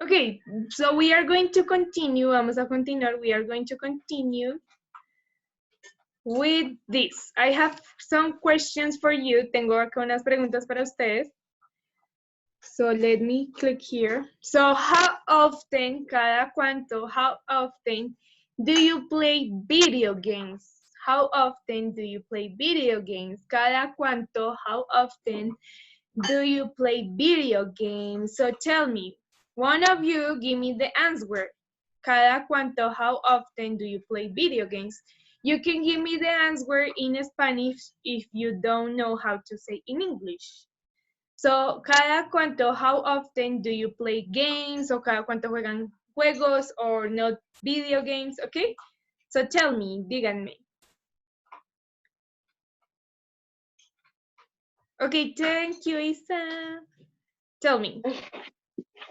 Okay, so we are going to continue. Vamos a continuar. We are going to continue with this. I have some questions for you. Tengo acá unas preguntas para ustedes. So let me click here. So how often, cada cuánto, how often do you play video games? How often do you play video games? Cada cuánto, how often do you play video games? So tell me, one of you give me the answer. Cada cuánto, how often do you play video games? You can give me the answer in Spanish if you don't know how to say in English. So, cada cuánto, how often do you play games? O cada cuánto juegan juegos or not video games, okay? So tell me, díganme. Okay, thank you, Isa. Tell me.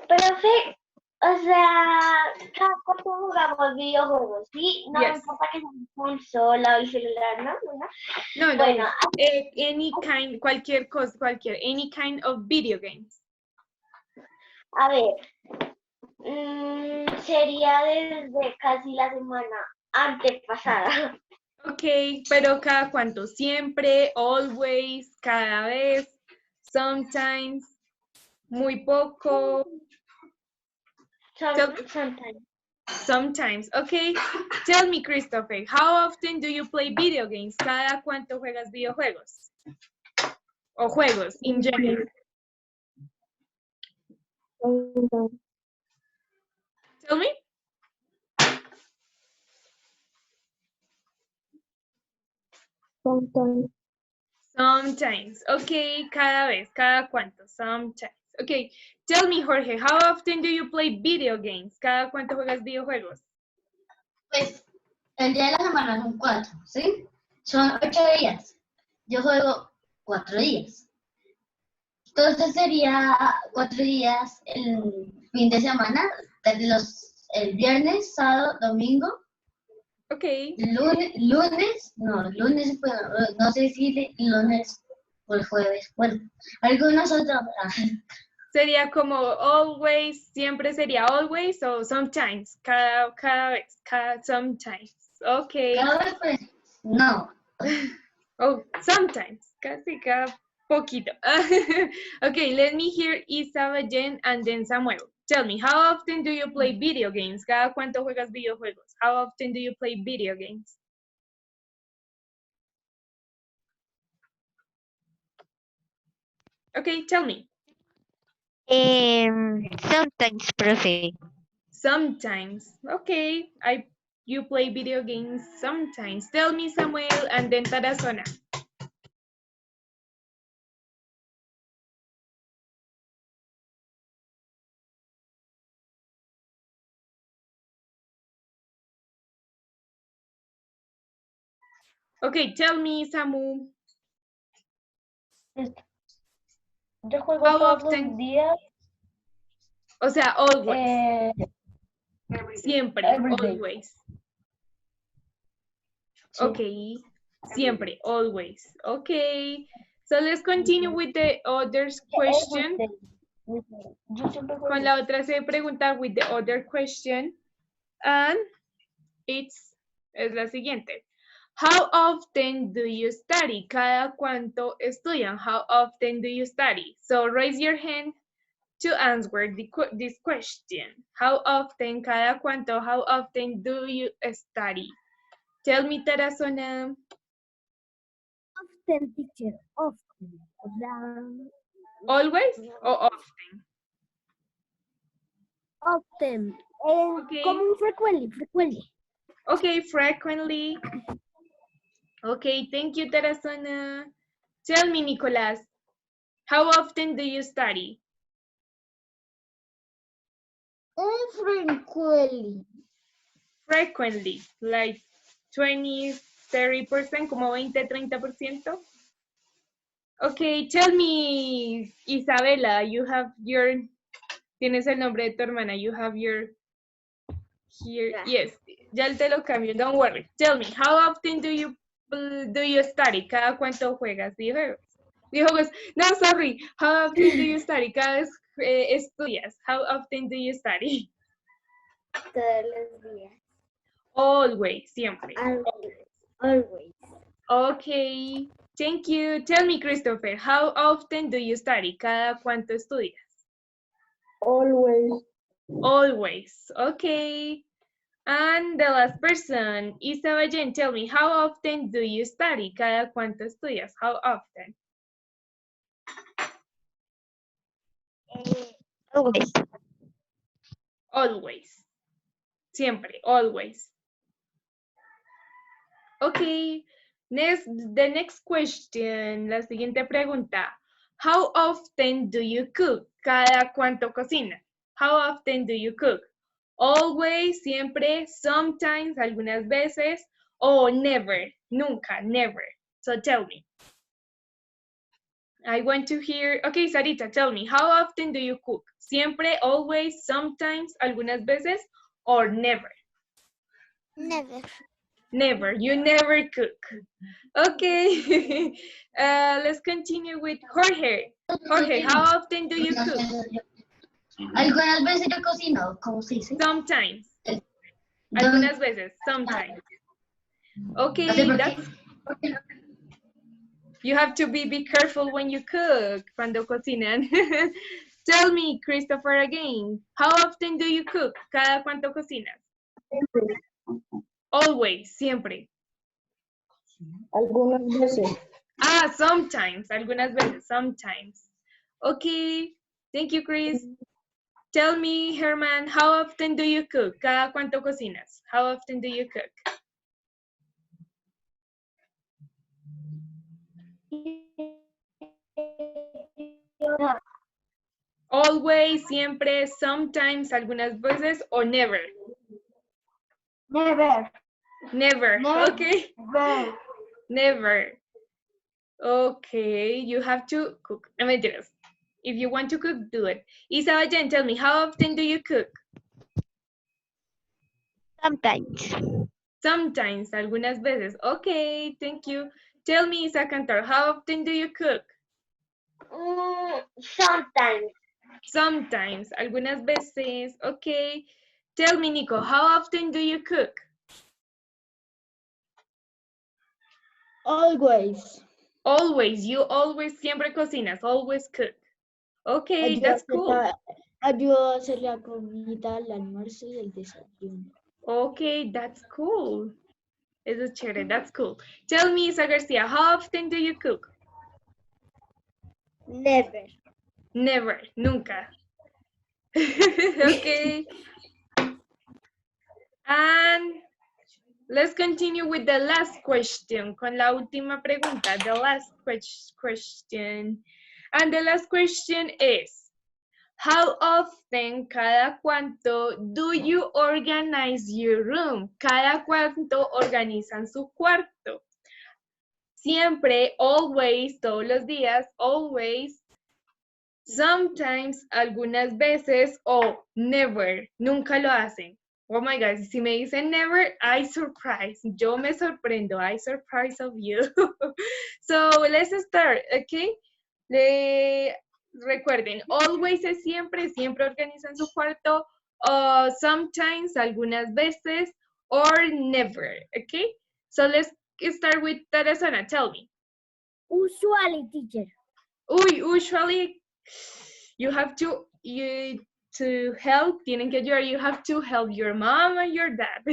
Profe, o sea, cada cuánto jugamos videojuegos, ¿sí? No Yes. importa que sea consola o el celular, ¿no? No, Bueno, any kind, cualquier cosa, any kind of video games. a ver, sería desde casi la semana antepasada. Ok, pero cada cuánto, siempre, always, cada vez, sometimes, muy poco. Sometimes. Sometimes, okay. Tell me, Christopher, how often do you play video games? ¿Cada cuánto juegas videojuegos? O juegos, in general. Tell me. Sometimes, okay, cada vez, cada cuánto, sometimes. Okay, tell me, Jorge, how often do you play video games? ¿Cada cuánto juegas videojuegos? Pues el día de la semana son 4, ¿sí? Son 8 días. Yo juego 4 días. Entonces sería 4 días el fin de semana, el viernes, sábado, domingo. Okay. Lunes, bueno, no sé si lunes o el jueves. Bueno, algunos otros. Sería como always, siempre sería always o sometimes, cada vez, sometimes. Okay. Cada vez, pues, no. Oh, sometimes, casi cada poquito. Okay, let me hear Isa again and then Samuel. Tell me, how often do you play video games? ¿Cada cuánto juegas videojuegos? How often do you play video games? Okay, tell me. Sometimes, profe. Sometimes. Okay, you play video games sometimes. Tell me, Samuel, and then Tarazona. Okay, tell me, Samu. Yo juego How todos often? los días. O sea, always. Siempre, everyday. always. Sí. Okay, siempre, always. Okay, so let's continue with the other question. Con la otra se pregunta with the other question. And es la siguiente. How often do you study? ¿Cada cuánto estudian? How often do you study? So raise your hand to answer this question. How often, cada cuánto, how often do you study? Tell me, Tarazona. Often, teacher, often. Always or often? Often. Okay. Como frequently. Okay, frequently. Okay, thank you, Tarazona. Tell me, Nicolas, how often do you study? Frequently. Frequently, like 20, 30%, como 20, 30%. Okay, tell me, Isabela, you have your, tienes el nombre de tu hermana, you have your, here, yes, ya te lo cambio, don't worry. Tell me, how often do you study? ¿Cada cuánto juegas videojuegos? No, sorry, how often do you study? ¿Cada vez estudias? How often do you study? Todos los días. Always, siempre. Always. Okay, thank you. Tell me, Christopher, how often do you study? ¿Cada cuánto estudias? Always. Always, okay. And the last person, Isabel, tell me, how often do you study? ¿Cada cuánto estudias? How often? Always. Always. Siempre, always. Okay, the next question, la siguiente pregunta. How often do you cook? ¿Cada cuánto cocinas? How often do you cook? Always, siempre, sometimes, algunas veces, or never, nunca, never. So tell me. I want to hear, okay, Sarita, tell me, how often do you cook? Siempre, always, sometimes, algunas veces, or never? Never. Never, you never cook. Okay, let's continue with Jorge. Jorge, how often do you cook? Algunas veces yo cocino, ¿cómo se dice? Sometimes. Algunas veces, sometimes. Okay, that's, you have to be careful when you cook, cuando cocinan. Tell me, Christopher, again, how often do you cook? ¿Cada cuánto cocinas? Always, siempre. Algunas veces. Ah, sometimes, algunas veces, sometimes. Okay, thank you, Chris. Tell me, Herman, how often do you cook? ¿Cada cuánto cocinas? How often do you cook? Always, siempre, sometimes, algunas veces, or never? Never. Never, Never. okay? Never. Never. Okay, you have to cook. No, mentiras. If you want to cook, do it. Isabel, tell me, how often do you cook? Sometimes. Sometimes, algunas veces. Okay, thank you. Tell me, Isa Cantor, how often do you cook? Sometimes. Sometimes, algunas veces. Okay. Tell me, Nico, how often do you cook? Always. Always, you always, siempre cocinas, always cook. Okay, that's cool. Ayudo a hacer la comida, el almuerzo y el desayuno. Okay, that's cool. Eso es chévere, that's cool. Tell me, Isa Garcia, how often do you cook? Never. Never, nunca. Okay. And let's continue with the last question, con la última pregunta, the last question. And the last question is, how often, cada cuánto, do you organize your room? Cada cuánto organizan su cuarto. Siempre, always, todos los días, always, sometimes, algunas veces, o never, nunca lo hacen. Oh my God, si me dicen never, I surprise. Yo me sorprendo, I surprise of you. So, let's start, okay? Recuerden, always es siempre, siempre organizan su cuarto, sometimes, algunas veces, or never, okay? So, let's start with Teresana, tell me. Usually, teacher. Usually, you have to help, tienen que ayudar, you have to help your mom and your dad.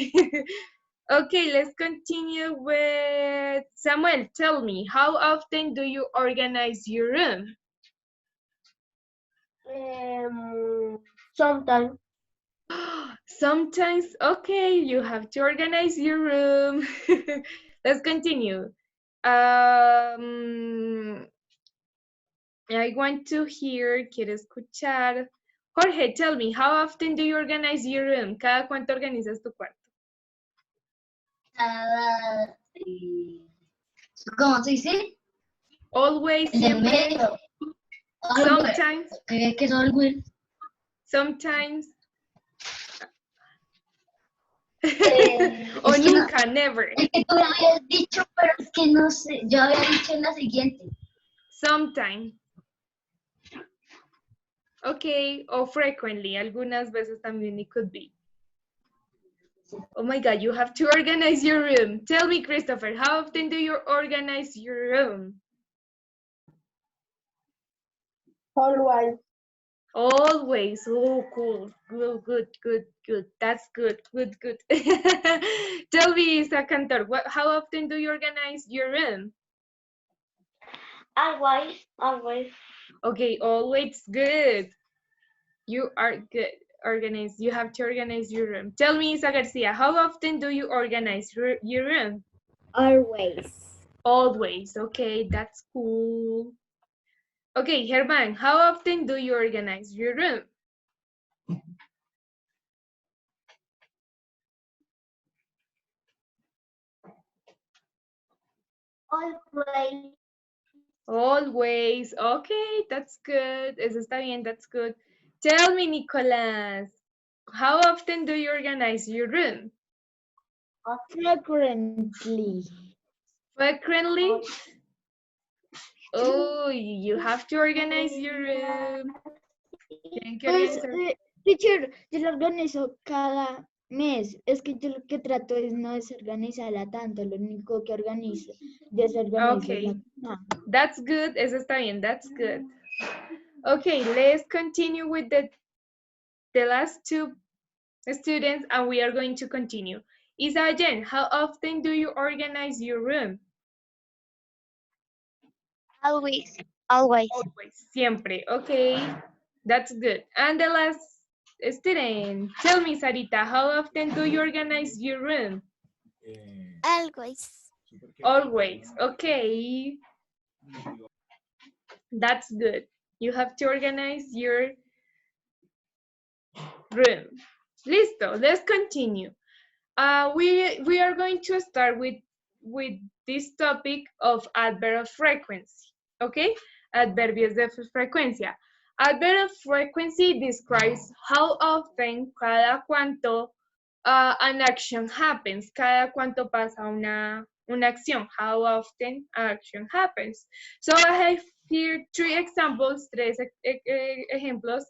Okay, let's continue with Samuel. Tell me, how often do you organize your room? Sometimes. Sometimes, okay, you have to organize your room. Let's continue. I want to hear, quiero escuchar. Jorge, tell me, how often do you organize your room? ¿Cada cuánto organizas tu cuarto? ¿Cómo se dice? Always, En el siempre, medio. sometimes, ¿Qué es always? sometimes, o Es que nunca, never. Es que tú me habías dicho, pero es que no sé. Yo había dicho en la siguiente. Sometimes. Okay, or frequently. Algunas veces también it could be. Oh my God, you have to organize your room. Tell me, Christopher, how often do you organize your room? Always. Always. Oh, cool. Good, good, good, good. That's good. Good, good. Tell me, Isa Cantor, how often do you organize your room? Always. Okay, always good. You are good. Organize. You have to organize your room. Tell me, Isa Garcia, how often do you organize your room? Always. Always. Okay, that's cool. Okay, Herman, how often do you organize your room? Always. Always. Okay, that's good. Eso está bien, that's good. Tell me, Nicolas, how often do you organize your room? Frequently. Frequently? Oh, you have to organize your room. Tienen que Pues, organizar. teacher, yo lo organizo cada mes. Es que yo lo que trato es no desorganizarla tanto. Lo único que desorganizo es la Okay, cama. that's good. Eso está bien, that's good. Okay, let's continue with the last two students and we are going to continue. Isa Jen, how often do you organize your room? Always. Always. Always, siempre. Okay, that's good. And the last student, tell me, Sarita, how often do you organize your room? Always. Always. Okay, that's good. You have to organize your room. Listo, let's continue. We are going to start with this topic of adverb of frequency, okay? Adverbios de frecuencia. Adverb of frequency describes how often, cada cuánto, an action happens, cada cuánto pasa una acción, how often an action happens. So I have here three examples, tres ejemplos,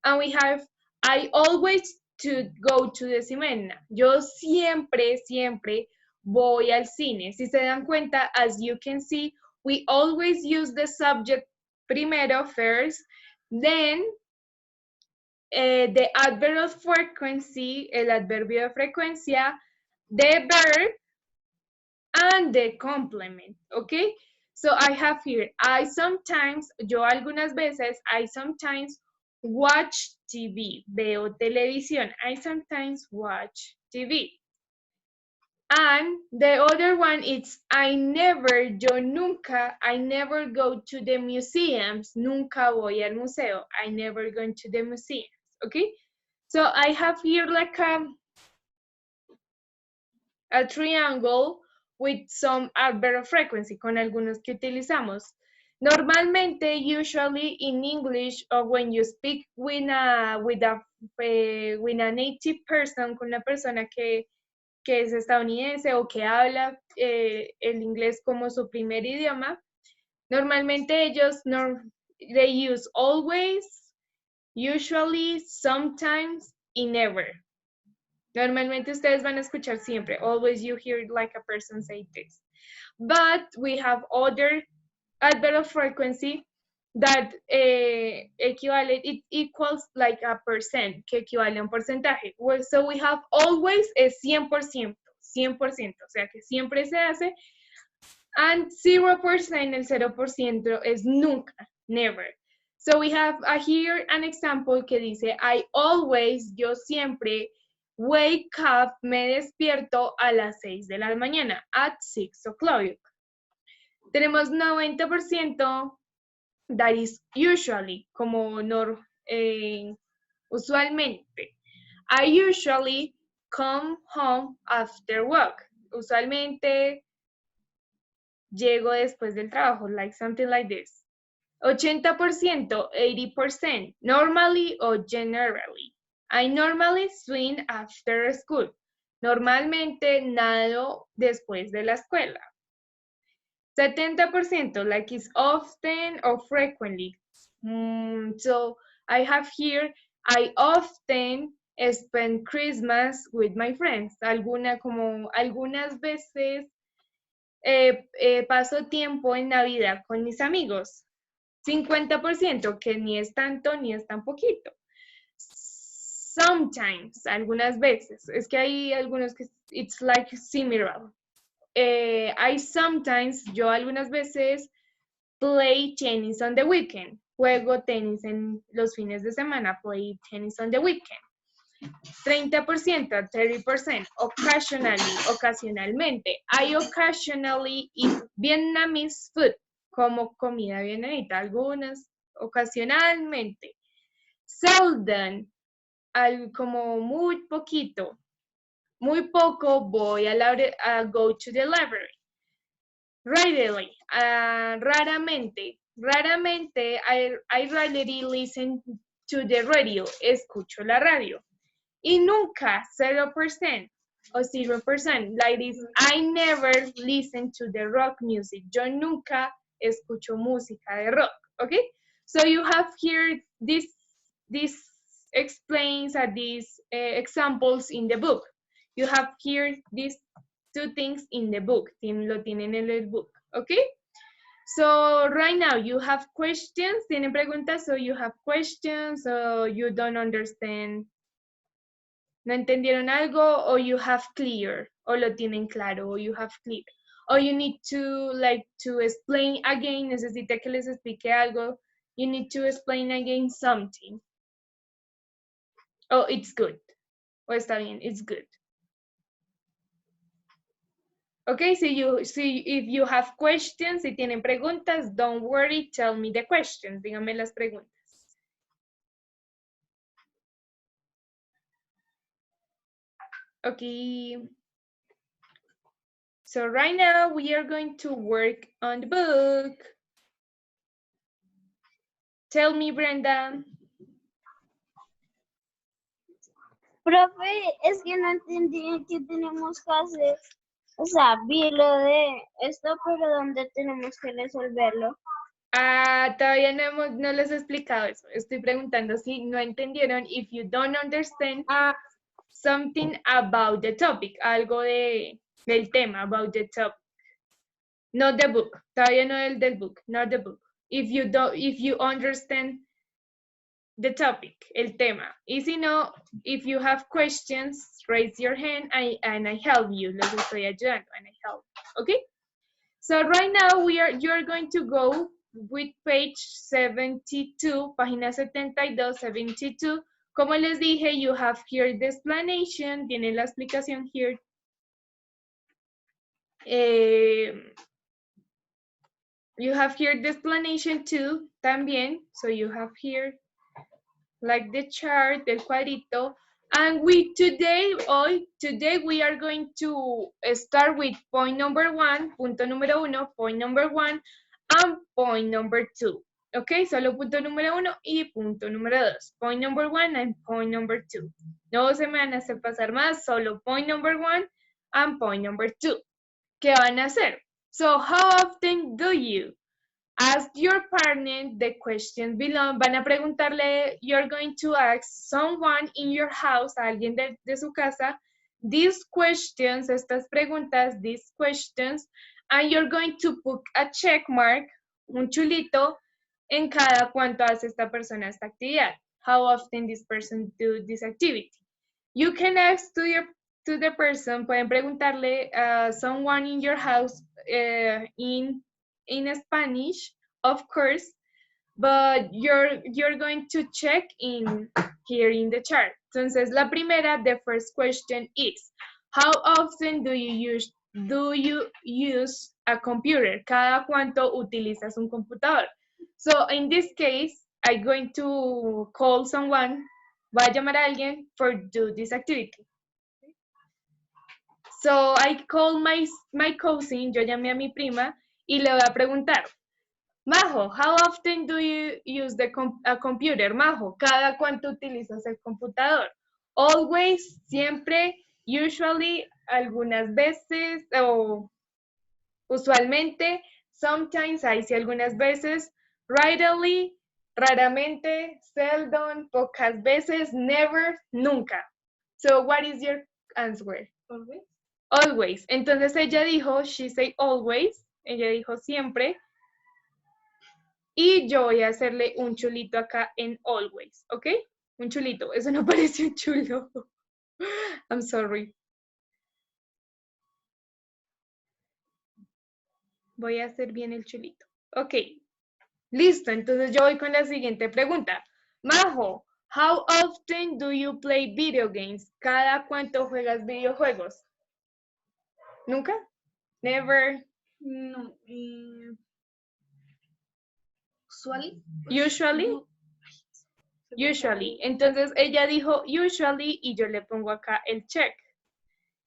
and we have, I always to go to the cinema. Yo siempre voy al cine. Si se dan cuenta, as you can see, we always use the subject primero, first, then the adverb of frequency, el adverbio de frecuencia, the verb, and the complement, okay? So I have here, yo algunas veces, I sometimes watch TV, veo televisión. I sometimes watch TV. And the other one is yo nunca, I never go to the museums, nunca voy al museo, I never go to the museums, okay? So I have here like a triangle with some adverb of frequency, con algunos que utilizamos. Normalmente, usually in English, or when you speak with a native person, con una persona que es estadounidense o que habla el inglés como su primer idioma, normalmente ellos they use always, usually, sometimes, y never. Normalmente ustedes van a escuchar siempre, always you hear like a person say this. But we have other adverb of frequency that it equals like a percent, que equivale a un porcentaje. Well, so we have always es 100%, 100%, o sea que siempre se hace, and 0%, el 0% es nunca, never. So we have here an example que dice, I always, yo siempre, wake up, me despierto a las 6 de la mañana, at 6 o'clock. Tenemos 90%, that is usually, como usualmente. I usually come home after work. Usualmente llego después del trabajo, like something like this. 80%, 80%, normally or generally. I normally swim after school. Normalmente nado después de la escuela. 70%, like it's often or frequently. So I have here, I often spend Christmas with my friends. Algunas veces paso tiempo en Navidad con mis amigos. 50%, que ni es tanto ni es tan poquito. Sometimes, algunas veces. Es que hay algunos que it's like similar. Yo algunas veces play tennis on the weekend. Juego tenis en los fines de semana. Play tennis on the weekend. 30%, 30%, ocasionalmente. I occasionally eat Vietnamese food, como comida vietnamita, algunas, ocasionalmente. Seldom, como muy poquito, muy poco voy a go to the library. Rarely, raramente, I rarely listen to the radio, escucho la radio. Y nunca, 0% o 0%. Like this, I never listen to the rock music. Yo nunca escucho música de rock, okay? So you have here this explains these examples in the book. You have here these two things in the book. Lo tienen en el book, okay? So right now you have questions. ¿Tienen preguntas? So you have questions, so you don't understand. ¿No entendieron algo? O you have clear, o lo tienen claro, o you have clear. O you need to explain again, necesita que les explique algo. You need to explain again something. Oh, it's good. O está bien, it's good. Okay, so if you have questions, si tienen preguntas, don't worry, tell me the questions. Díganme las preguntas. Okay. So right now we are going to work on the book. Tell me, Brenda. Profe, es que no entendí qué tenemos que hacer. O sea, vi lo de esto, pero ¿dónde tenemos que resolverlo? Todavía no les he explicado eso. Estoy preguntando si no entendieron. If you don't understand something about the topic, algo del tema, about the topic. Not the book. Todavía no el del book, not the book. If you understand the topic, el tema. Y si no, if you have questions, raise your hand and I help you. Les estoy ayudando and I help. Okay? So right now you're going to go with page 72, página 72, 72. Como les dije, you have here the explanation, tienen la explicación here. You have here the explanation too, también. So you have here like the chart, el cuadrito. And today we are going to start with point number 1, punto número 1, point number 1, and point number 2. Okay, solo punto número 1 y punto número 2. Point number 1 and point number 2. No se me van a hacer pasar más, solo point number 1 and point number 2. ¿Qué van a hacer? So, how often do you ask your partner the questions below? Van a preguntarle, you're going to ask someone in your house, a alguien de su casa, these questions, estas preguntas, these questions, and you're going to put a check mark, un chulito, en cada cuánto hace esta persona esta actividad. How often this person do this activity. You can ask to the person, pueden preguntarle someone in your house in Spanish, of course, but you're going to check here in the chart. Entonces, la primera, the first question is, how often do you use a computer? ¿Cada cuánto utilizas un computador? So, in this case, I'm going to call someone, voy a llamar a alguien for do this activity. So, I call my cousin, yo llamé a mi prima, y le voy a preguntar, Majo, how often do you use a computer? Majo, ¿cada cuánto utilizas el computador? Always, siempre, usually, algunas veces, o usualmente, sometimes, ahí sí algunas veces, rarely, Raramente, seldom, pocas veces, never, nunca. So what is your answer? Always. Always. Entonces ella dijo, she said always. Ella dijo siempre. Y yo voy a hacerle un chulito acá en always, ¿ok? Un chulito. Eso no parece un chulo. I'm sorry. Voy a hacer bien el chulito. Ok. Listo. Entonces yo voy con la siguiente pregunta. Majo, how often do you play video games? ¿Cada cuánto juegas videojuegos? ¿Nunca? Never. No. Usually. Usually. Usually. Entonces ella dijo usually y yo le pongo acá el check.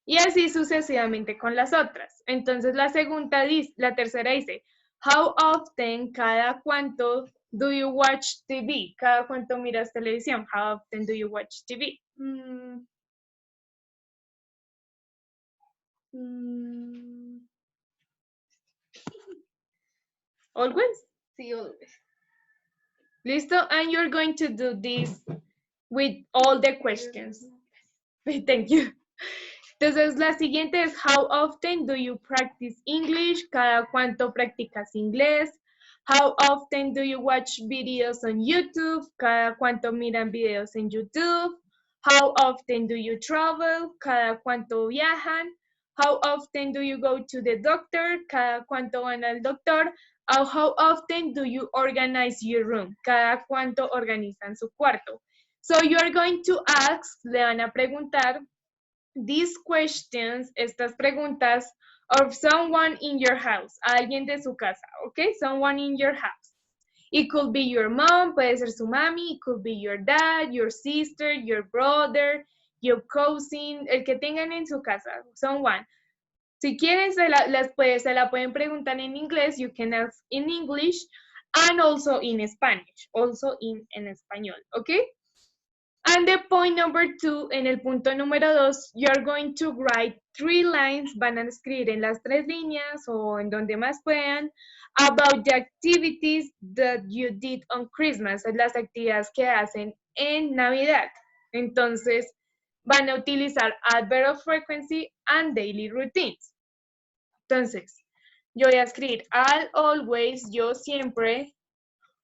Y así sucesivamente con las otras. Entonces la tercera dice, how often, cada cuánto do you watch TV? ¿Cada cuánto miras televisión? How often do you watch TV? Always? Sí, always. Listo? And you're going to do this with all the questions. Thank you. Entonces, la siguiente es, how often do you practice English? ¿Cada cuánto practicas inglés? How often do you watch videos on YouTube? ¿Cada cuánto miran videos en YouTube? How often do you travel? ¿Cada cuánto viajan? How often do you go to the doctor? ¿Cada cuánto van al doctor? How often do you organize your room? ¿Cada cuánto organizan su cuarto? So you are going to ask, le van a preguntar, these questions, estas preguntas, of someone in your house, alguien de su casa, okay? Someone in your house. It could be your mom, puede ser su mami, it could be your dad, your sister, your brother, your cousin, el que tengan en su casa, someone. Si quieren, se la pueden preguntar en inglés, you can ask in English, and also in Spanish, also in español, okay? And the point number 2, en el punto número 2, you are going to write 3 lines, van a escribir en las 3 líneas o en donde más puedan, about the activities that you did on Christmas, las actividades que hacen en Navidad. Entonces, van a utilizar adverb of frequency and daily routines. Entonces, yo voy a escribir I'll always, yo siempre,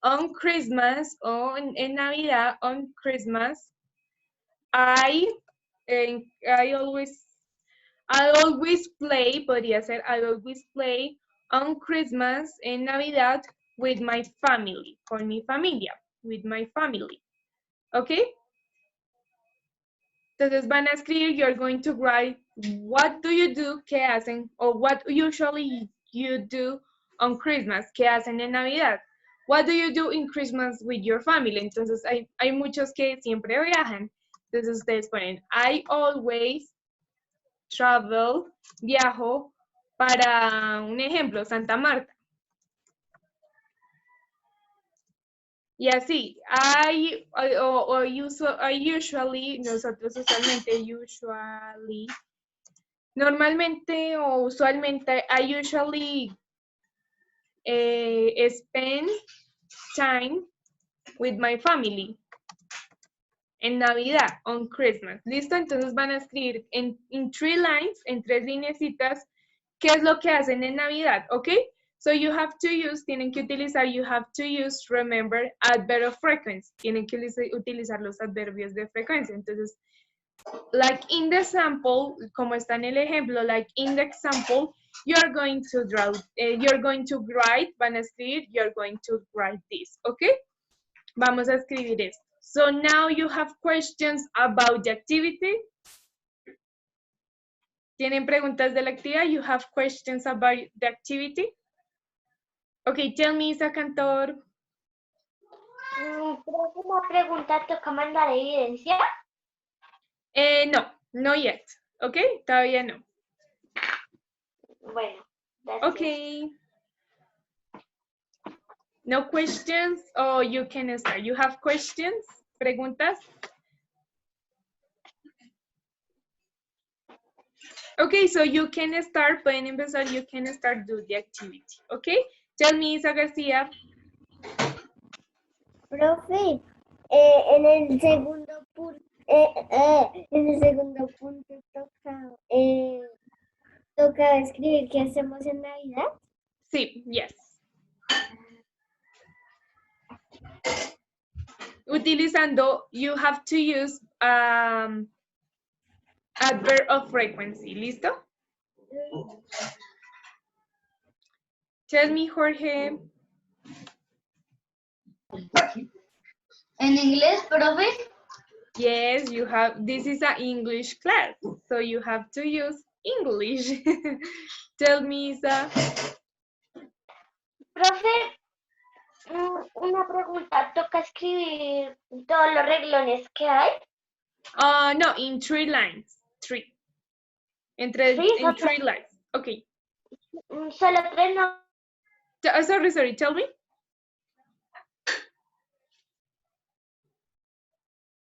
on Christmas, o en Navidad, on Christmas, I always play, podría ser I always play on Christmas, en Navidad, with my family, con mi familia, with my family, ¿ok? Entonces van a escribir, you're going to write, what do you do, qué hacen, or what usually you do on Christmas, qué hacen en Navidad. What do you do in Christmas with your family? Entonces hay muchos que siempre viajan. Entonces ustedes ponen, I always travel, viajo para, un ejemplo, Santa Marta. Y así, nosotros normalmente o usualmente, I usually spend time with my family en Navidad, on Christmas. ¿Listo? Entonces van a escribir en 3 lines, en 3 lineecitas, qué es lo que hacen en Navidad, ¿ok? So you have to use, tienen que utilizar, you have to use, remember, adverb of frequency. Tienen que utilizar los adverbios de frecuencia. Entonces, like in the sample, como está en el ejemplo, like in the example, you're going to write, van a escribir, you're going to write this, ¿ok? Vamos a escribir esto. So now you have questions about the activity. ¿Tienen preguntas de la actividad? You have questions about the activity? Okay, tell me, Isa Cantor. Creo que una pregunta toca mandar evidencia. No, no yet. Okay, todavía no. Bueno, gracias. Okay. No questions, or you can start. You have questions? ¿Preguntas? Okay, so you can start, pueden empezar, you can start do the activity, okay? Tell me, Isa Garcia. Profe, en el segundo punto, toca escribir qué hacemos en Navidad. Sí, yes. Utilizando, you have to use adverb of frequency. ¿Listo? Tell me, Jorge. En inglés, profe. Yes, you have, this is an English class, so you have to use English. Tell me, Isa. Profe, una pregunta, ¿toca escribir todos los reglones que hay? No, in 3 lines. 3. In three lines. Okay. Solo 3 no. Sorry. Tell me.